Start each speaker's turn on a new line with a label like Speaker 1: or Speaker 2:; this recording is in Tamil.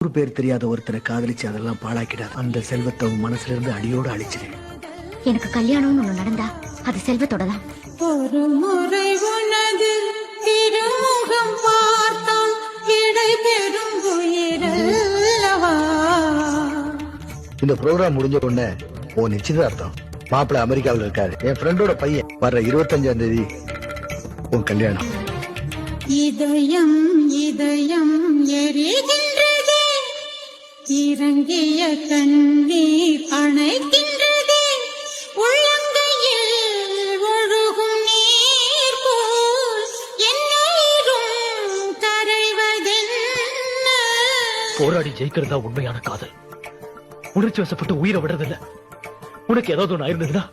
Speaker 1: ஒரு பேர் தெரியாத ஒருத்தரை காதலிச்சு அதெல்லாம் பாழாக்கிடாது. அந்த செல்வத்தை உன் மனசுல இருந்து அடியோடு அழிச்சிரு.
Speaker 2: எனக்கு கல்யாணம்னு ஒண்ணு நடந்தா அது செல்வத்தோட தான்.
Speaker 3: ஒரு முறை உனது திருமுகம் பார்த்தால் இடை பெறும் உயிரல்லவா.
Speaker 1: இந்த ப்ரோக்ராம் முடிஞ்ச உடனே உன் நிச்சயதார்த்தம். மாப்பிள்ள அமெரிக்காவில் இருக்காரு. என் ஃப்ரெண்டோட பையன் வர்ற 25ஆம் தேதி உன் கல்யாணம்.
Speaker 3: இதயம் இதயம் எரிகின்றதே, இறங்கிய கண்ணீர் அணைக்கின்றதே, உள்ளங்கையில் ஒழுகும் நீர் போல் என்னுயிரும் கரைவதென்ன.
Speaker 4: போராடி ஜெயிக்கிறதா உண்மையான காதல். உணர்ச்சி வசப்பட்டு உயிரை விடுறதில்ல. உனக்கு ஏதாவது ஒண்ணு ஆயிருந்ததுன்னா